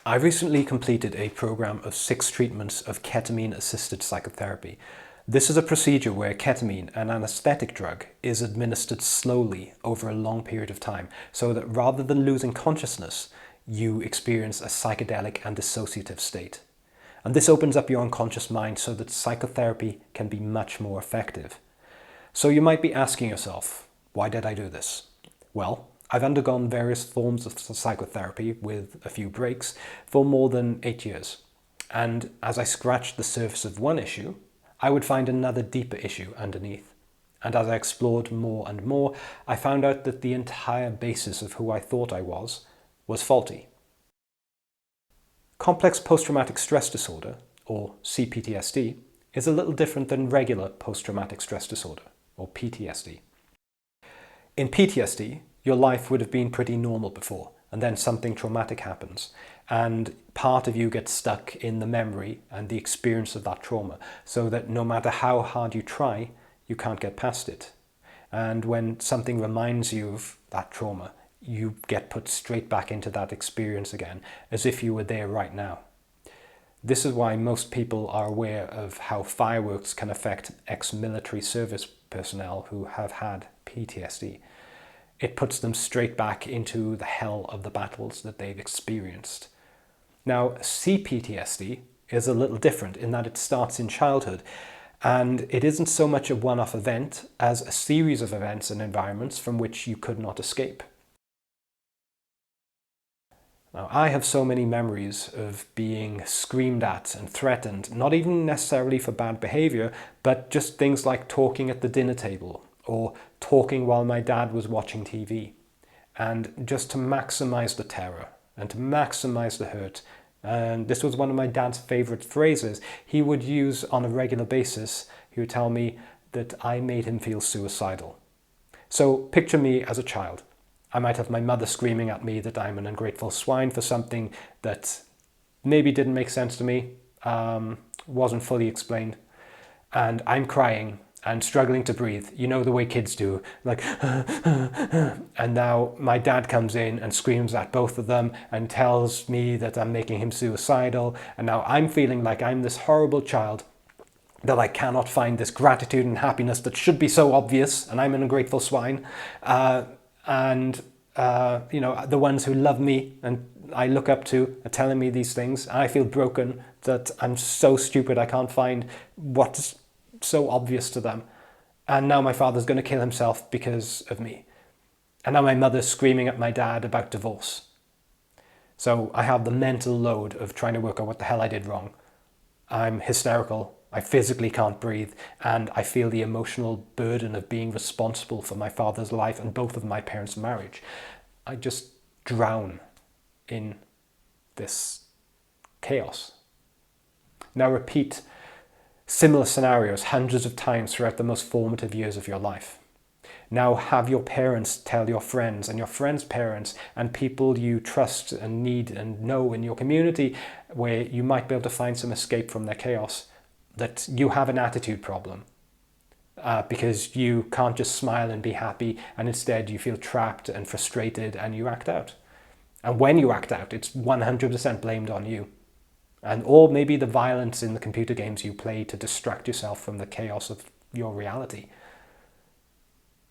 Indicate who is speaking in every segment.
Speaker 1: I recently completed a program of 6 treatments of ketamine-assisted psychotherapy. This is a procedure where ketamine, an anesthetic drug, is administered slowly over a long period of time, so that rather than losing consciousness, you experience a psychedelic and dissociative state. And this opens up your unconscious mind so that psychotherapy can be much more effective. So you might be asking yourself, why did I do this? Well, I've undergone various forms of psychotherapy with a few breaks for more than 8 years. And as I scratched the surface of one issue, I would find another deeper issue underneath. And as I explored more and more, I found out that the entire basis of who I thought I was faulty. Complex post-traumatic stress disorder, or cPTSD, is a little different than regular post-traumatic stress disorder, or PTSD. In PTSD, your life would have been pretty normal before, and then something traumatic happens, and part of you gets stuck in the memory and the experience of that trauma, so that no matter how hard you try, you can't get past it. And when something reminds you of that trauma, you get put straight back into that experience again, as if you were there right now. This is why most people are aware of how fireworks can affect ex-military service personnel who have had PTSD. It puts them straight back into the hell of the battles that they've experienced. Now, cPTSD is a little different in that it starts in childhood, and it isn't so much a one-off event as a series of events and environments from which you could not escape. Now, I have so many memories of being screamed at and threatened, not even necessarily for bad behavior, but just things like talking at the dinner table or talking while my dad was watching TV. And just to maximize the terror and to maximize the hurt. And this was one of my dad's favorite phrases. He would use on a regular basis. He would tell me that I made him feel suicidal. So picture me as a child. I might have my mother screaming at me that I'm an ungrateful swine for something that maybe didn't make sense to me, wasn't fully explained. And I'm crying and struggling to breathe. You know the way kids do, like, and now my dad comes in and screams at both of them and tells me that I'm making him suicidal. And now I'm feeling like I'm this horrible child, that I cannot find this gratitude and happiness that should be so obvious, and I'm an ungrateful swine. You know, the ones who love me and I look up to are telling me these things. And I feel broken that I'm so stupid I can't find what's so obvious to them. And now my father's going to kill himself because of me. And now my mother's screaming at my dad about divorce. So I have the mental load of trying to work out what the hell I did wrong. I'm hysterical. I physically can't breathe, and I feel the emotional burden of being responsible for my father's life and both of my parents' marriage. I just drown in this chaos. Now repeat similar scenarios hundreds of times throughout the most formative years of your life. Now have your parents tell your friends and your friends' parents and people you trust and need and know in your community, where you might be able to find some escape from their chaos, that you have an attitude problem because you can't just smile and be happy, and instead you feel trapped and frustrated and you act out. And when you act out, it's 100% blamed on you. Or maybe the violence in the computer games you play to distract yourself from the chaos of your reality.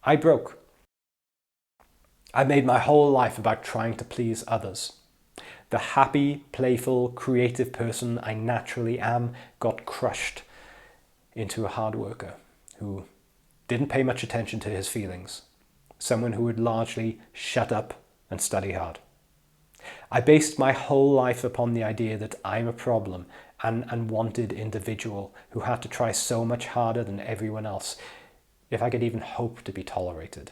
Speaker 1: I broke. I made my whole life about trying to please others. The happy, playful, creative person I naturally am got crushed into a hard worker who didn't pay much attention to his feelings. Someone who would largely shut up and study hard. I based my whole life upon the idea that I'm a problem, an unwanted individual who had to try so much harder than everyone else if I could even hope to be tolerated.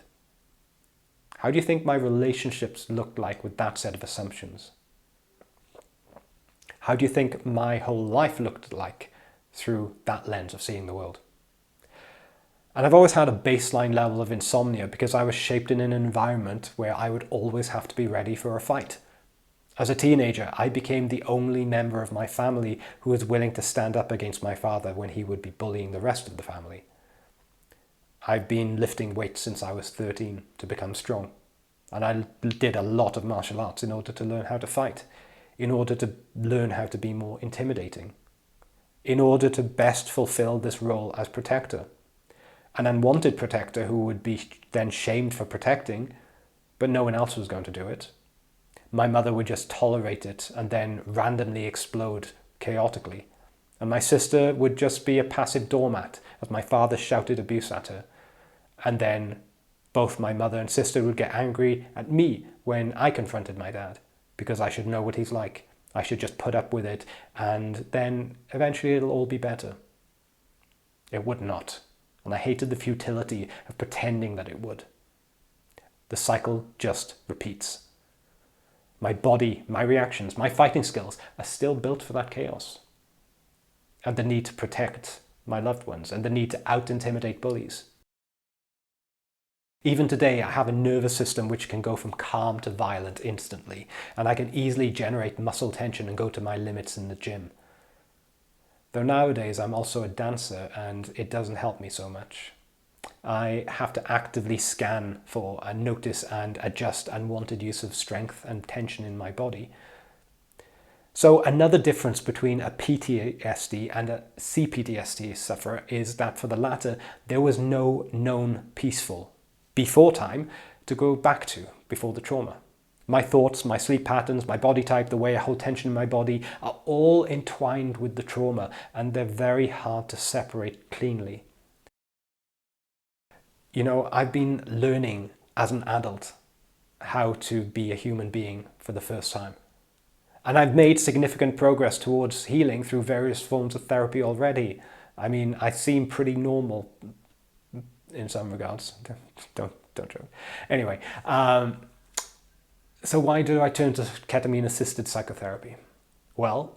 Speaker 1: How do you think my relationships looked like with that set of assumptions? How do you think my whole life looked like through that lens of seeing the world? And I've always had a baseline level of insomnia because I was shaped in an environment where I would always have to be ready for a fight. As a teenager, I became the only member of my family who was willing to stand up against my father when he would be bullying the rest of the family. I've been lifting weights since I was 13 to become strong. And I did a lot of martial arts in order to learn how to fight. in order to learn how to be more intimidating, in order to best fulfill this role as protector. An unwanted protector who would be then shamed for protecting, but no one else was going to do it. My mother would just tolerate it and then randomly explode chaotically. And my sister would just be a passive doormat as my father shouted abuse at her. And then both my mother and sister would get angry at me when I confronted my dad, because I should know what he's like. I should just put up with it, and then eventually it'll all be better. It would not. And I hated the futility of pretending that it would. The cycle just repeats. My body, my reactions, my fighting skills are still built for that chaos. And the need to protect my loved ones, and the need to out-intimidate bullies. Even today, I have a nervous system which can go from calm to violent instantly, and I can easily generate muscle tension and go to my limits in the gym. Though nowadays I'm also a dancer, and it doesn't help me so much. I have to actively scan for and notice and adjust unwanted use of strength and tension in my body. So another difference between a PTSD and a cPTSD sufferer is that for the latter, there was no known peaceful before time to go back to before the trauma. My thoughts, my sleep patterns, my body type, the way I hold tension in my body are all entwined with the trauma, and they're very hard to separate cleanly. You know, I've been learning as an adult how to be a human being for the first time. And I've made significant progress towards healing through various forms of therapy already. I mean, I seem pretty normal in some regards. Don't joke. Anyway, so why do I turn to ketamine-assisted psychotherapy? Well,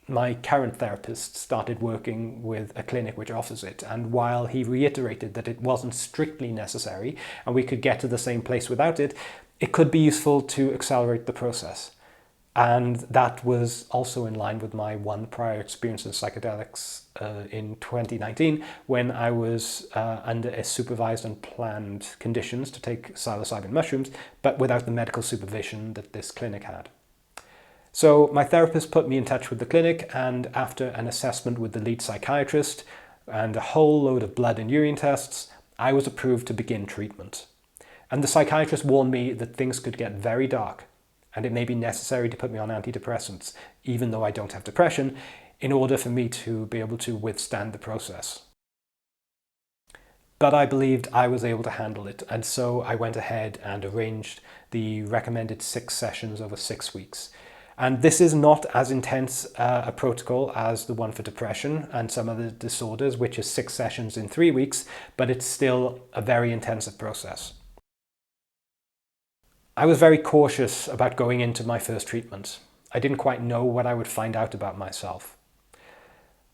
Speaker 1: my current therapist started working with a clinic which offers it, and while he reiterated that it wasn't strictly necessary and we could get to the same place without it, it could be useful to accelerate the process. And that was also in line with my one prior experience in psychedelics in 2019, when I was under a supervised and planned conditions to take psilocybin mushrooms, but without the medical supervision that this clinic had. So my therapist put me in touch with the clinic, and after an assessment with the lead psychiatrist and a whole load of blood and urine tests, I was approved to begin treatment. And the psychiatrist warned me that things could get very dark, and it may be necessary to put me on antidepressants, even though I don't have depression, in order for me to be able to withstand the process. But I believed I was able to handle it, and so I went ahead and arranged the recommended 6 sessions over 6 weeks. And this is not as intense a protocol as the one for depression and some other disorders, which is 6 sessions in 3 weeks, but it's still a very intensive process. I was very cautious about going into my first treatment. I didn't quite know what I would find out about myself.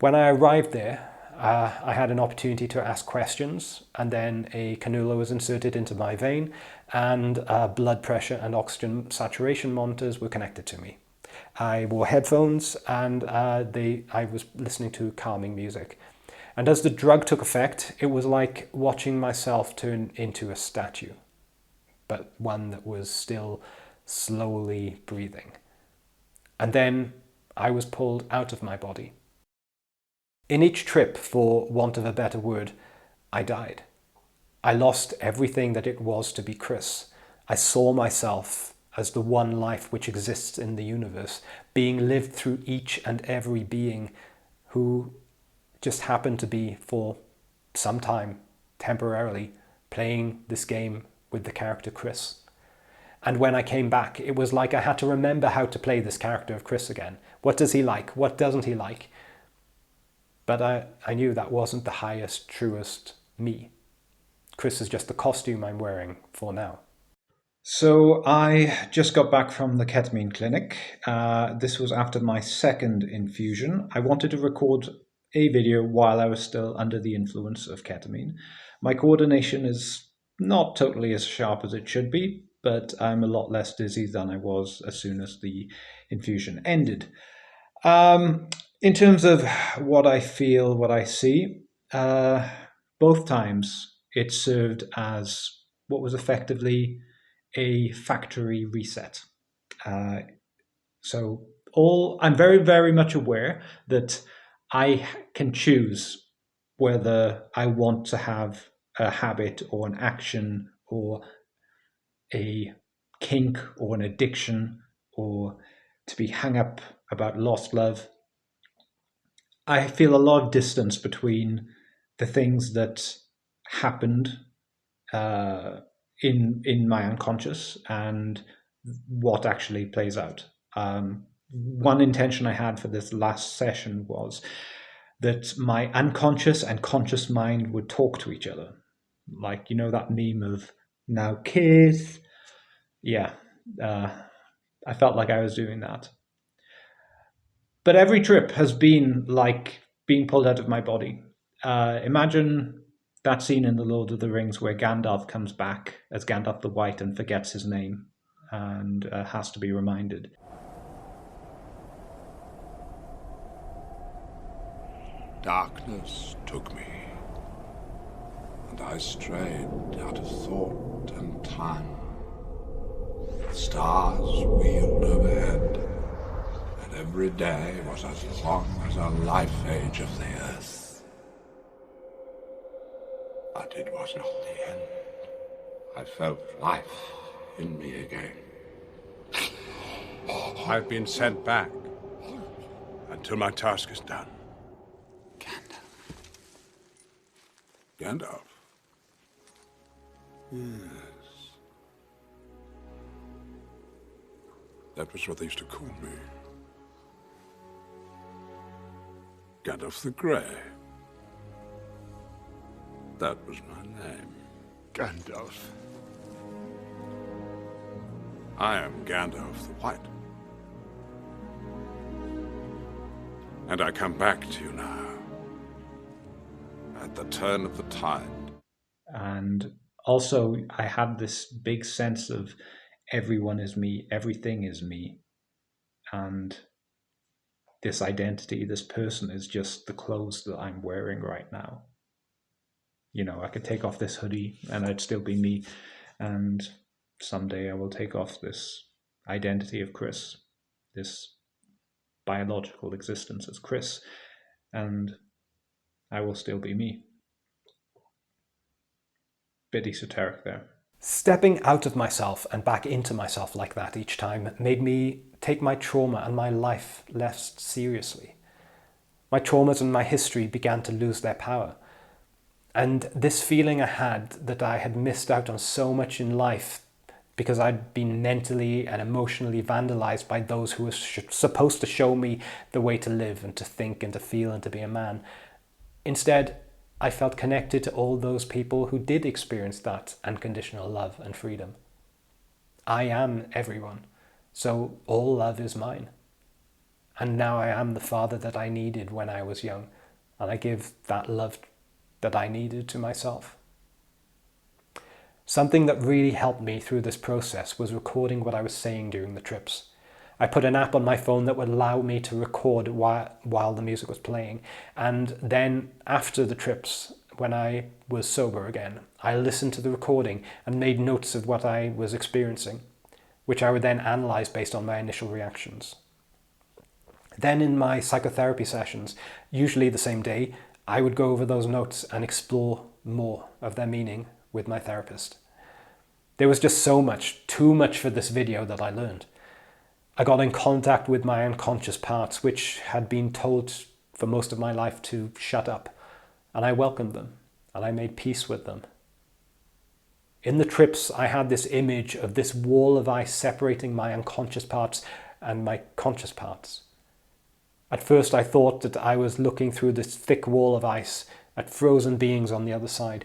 Speaker 1: When I arrived there, I had an opportunity to ask questions, and then a cannula was inserted into my vein, and blood pressure and oxygen saturation monitors were connected to me. I wore headphones, and I was listening to calming music. And as the drug took effect, it was like watching myself turn into a statue, but one that was still slowly breathing. And then I was pulled out of my body. In each trip, for want of a better word, I died. I lost everything that it was to be Chris. I saw myself as the one life which exists in the universe, being lived through each and every being who just happened to be, for some time, temporarily, playing this game with the character Chris. And when I came back, it was like I had to remember how to play this character of Chris again. What does he like? What doesn't he like? But I knew that wasn't the highest, truest me. Chris is just the costume I'm wearing for now.
Speaker 2: So I just got back from the ketamine clinic. This was after my second infusion. I wanted to record a video while I was still under the influence of ketamine. My coordination is not totally as sharp as it should be, but I'm a lot less dizzy than I was as soon as the infusion ended. In terms of what I feel, what I see, both times it served as what was effectively a factory reset. Uh, So I'm very, very much aware that I can choose whether I want to have a habit or an action or a kink or an addiction or to be hung up about lost love. I feel a lot of distance between the things that happened in my unconscious and what actually plays out. One intention I had for this last session was that my unconscious and conscious mind would talk to each other. Like, you know, that meme of now kiss. Yeah, I felt like I was doing that. But every trip has been like being pulled out of my body. Imagine that scene in The Lord of the Rings where Gandalf comes back as Gandalf the White and forgets his name and has to be reminded.
Speaker 3: Darkness took me, and I strayed out of thought and time. The stars wheeled overhead, and every day was as long as a life age of the earth. But it was not the end. I felt life in me again. I've been sent back until my task is done. Gandalf? Yes. That was what they used to call me. Gandalf the Grey. That was my name. Gandalf. I am Gandalf the White. And I come back to you now. At the turn of the tide.
Speaker 2: And also, I had this big sense of everyone is me, everything is me. And this identity, this person is just the clothes that I'm wearing right now. You know, I could take off this hoodie and I'd still be me. And someday I will take off this identity of Chris, this biological existence as Chris, and I will still be me. Bit esoteric there.
Speaker 1: Stepping out of myself and back into myself like that each time made me take my trauma and my life less seriously. My traumas and my history began to lose their power. And this feeling I had that I had missed out on so much in life because I'd been mentally and emotionally vandalized by those who were supposed to show me the way to live and to think and to feel and to be a man. Instead, I felt connected to all those people who did experience that unconditional love and freedom. I am everyone, so all love is mine. And now I am the father that I needed when I was young, and I give that love that I needed to myself. Something that really helped me through this process was recording what I was saying during the trips. I put an app on my phone that would allow me to record while the music was playing. And then after the trips, when I was sober again, I listened to the recording and made notes of what I was experiencing, which I would then analyze based on my initial reactions. Then in my psychotherapy sessions, usually the same day, I would go over those notes and explore more of their meaning with my therapist. There was just so much, too much for this video that I learned. I got in contact with my unconscious parts, which had been told for most of my life to shut up, and I welcomed them, and I made peace with them. In the trips, I had this image of this wall of ice separating my unconscious parts and my conscious parts. At first, I thought that I was looking through this thick wall of ice at frozen beings on the other side,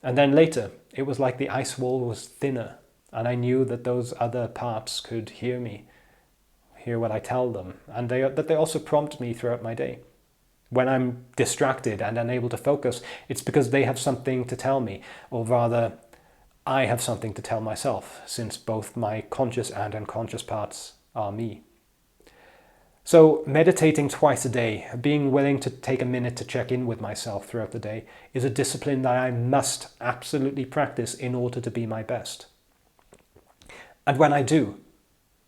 Speaker 1: and then later, it was like the ice wall was thinner, and I knew that those other parts could hear me, hear what I tell them, and that they also prompt me throughout my day. When I'm distracted and unable to focus, it's because they have something to tell me, or rather, I have something to tell myself, since both my conscious and unconscious parts are me. So meditating twice a day, being willing to take a minute to check in with myself throughout the day, is a discipline that I must absolutely practice in order to be my best. And when I do,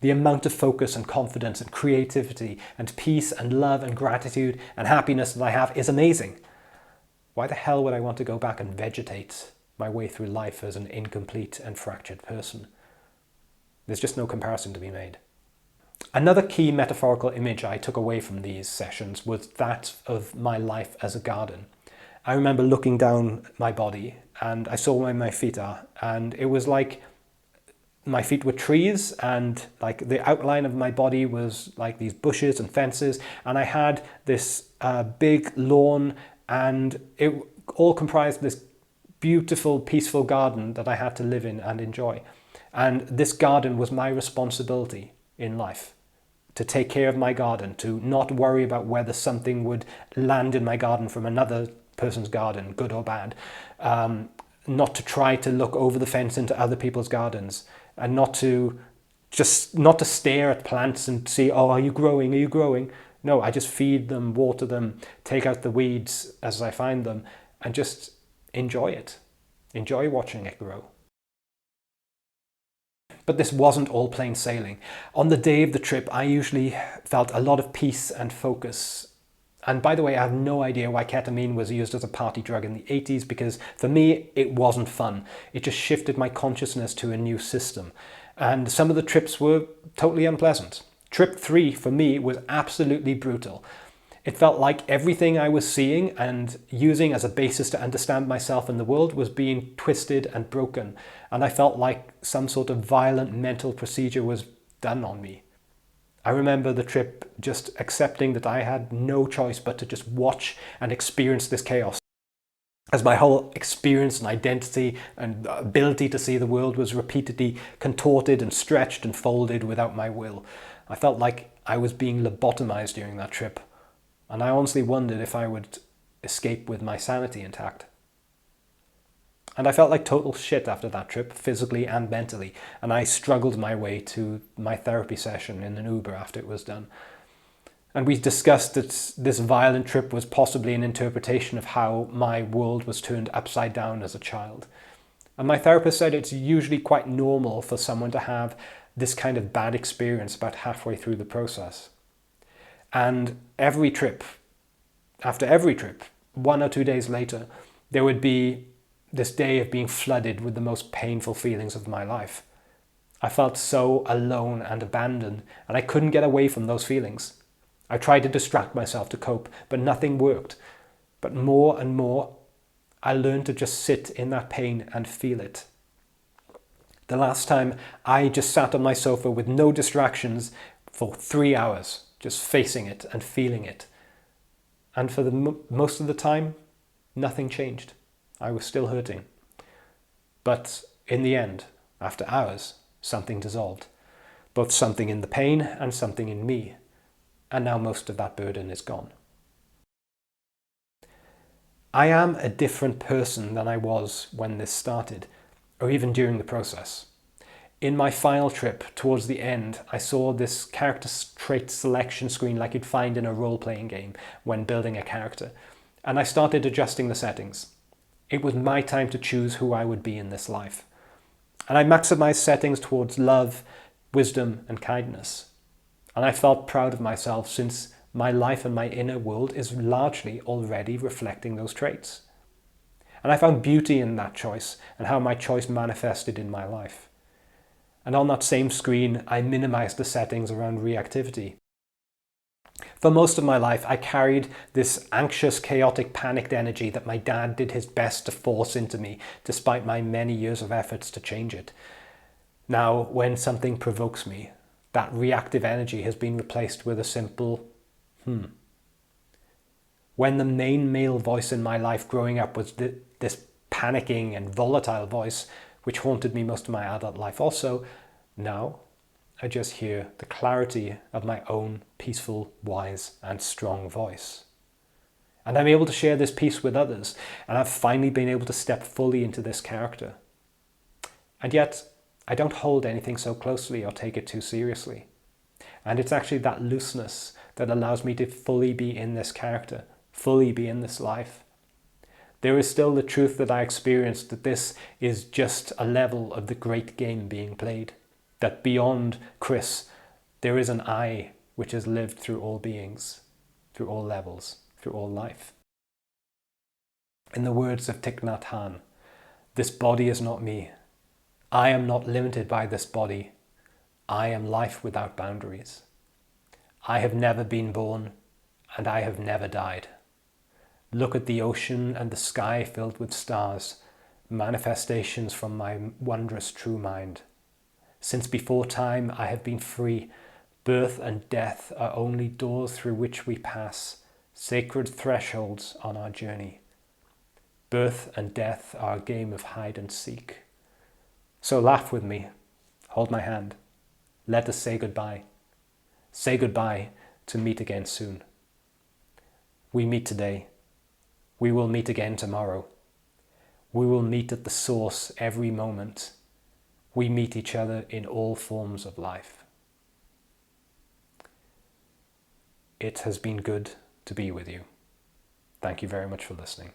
Speaker 1: The amount of focus and confidence and creativity and peace and love and gratitude and happiness that I have is amazing. Why the hell would I want to go back and vegetate my way through life as an incomplete and fractured person? There's just no comparison to be made. Another key metaphorical image I took away from these sessions was that of my life as a garden. I remember looking down my body and I saw where my feet are, and it was like my feet were trees, and like the outline of my body was like these bushes and fences, and I had this big lawn, and it all comprised this beautiful, peaceful garden that I had to live in and enjoy. And this garden was my responsibility in life, to take care of my garden, to not worry about whether something would land in my garden from another person's garden, good or bad, not to try to look over the fence into other people's gardens, and not to stare at plants and see, oh, are you growing? Are you growing? No, I just feed them, water them, take out the weeds as I find them, and just enjoy it. Enjoy watching it grow. But this wasn't all plain sailing. On the day of the trip, I usually felt a lot of peace and focus. And by the way, I have no idea why ketamine was used as a party drug in the 80s, because for me, it wasn't fun. It just shifted my consciousness to a new system. And some of the trips were totally unpleasant. Trip 3 for me was absolutely brutal. It felt like everything I was seeing and using as a basis to understand myself and the world was being twisted and broken. And I felt like some sort of violent mental procedure was done on me. I remember the trip just accepting that I had no choice but to just watch and experience this chaos, as my whole experience and identity and ability to see the world was repeatedly contorted and stretched and folded without my will. I felt like I was being lobotomized during that trip, and I honestly wondered if I would escape with my sanity intact. And I felt like total shit after that trip, physically and mentally, and I struggled my way to my therapy session in an Uber after it was done. And we discussed that this violent trip was possibly an interpretation of how my world was turned upside down as a child. And my therapist said it's usually quite normal for someone to have this kind of bad experience about halfway through the process. And after every trip, 1 or 2 days later, there would be this day of being flooded with the most painful feelings of my life. I felt so alone and abandoned, and I couldn't get away from those feelings. I tried to distract myself to cope, but nothing worked. But more and more, I learned to just sit in that pain and feel it. The last time, I just sat on my sofa with no distractions for 3 hours, just facing it and feeling it. And for most of the time, nothing changed. I was still hurting. But in the end, after hours, something dissolved. Both something in the pain and something in me. And now most of that burden is gone. I am a different person than I was when this started, or even during the process. In my final trip, towards the end, I saw this character trait selection screen like you'd find in a role-playing game when building a character. And I started adjusting the settings. It was my time to choose who I would be in this life. And I maximized settings towards love, wisdom, and kindness. And I felt proud of myself since my life and my inner world is largely already reflecting those traits. And I found beauty in that choice and how my choice manifested in my life. And on that same screen, I minimized the settings around reactivity. For most of my life, I carried this anxious, chaotic, panicked energy that my dad did his best to force into me, despite my many years of efforts to change it. Now, when something provokes me, that reactive energy has been replaced with a simple, When the main male voice in my life growing up was this panicking and volatile voice, which haunted me most of my adult life also, now I just hear the clarity of my own peaceful, wise, and strong voice. And I'm able to share this peace with others, and I've finally been able to step fully into this character. And yet, I don't hold anything so closely or take it too seriously. And it's actually that looseness that allows me to fully be in this character, fully be in this life. There is still the truth that I experienced, that this is just a level of the great game being played. That beyond Chris, there is an I which has lived through all beings, through all levels, through all life. In the words of Thich Nhat Hanh, this body is not me. I am not limited by this body. I am life without boundaries. I have never been born, and I have never died. Look at the ocean and the sky filled with stars, manifestations from my wondrous true mind. Since before time I have been free. Birth and death are only doors through which we pass, sacred thresholds on our journey. Birth and death are a game of hide and seek. So laugh with me, hold my hand, let us say goodbye. Say goodbye to meet again soon. We meet today. We will meet again tomorrow. We will meet at the source every moment. We meet each other in all forms of life. It has been good to be with you. Thank you very much for listening.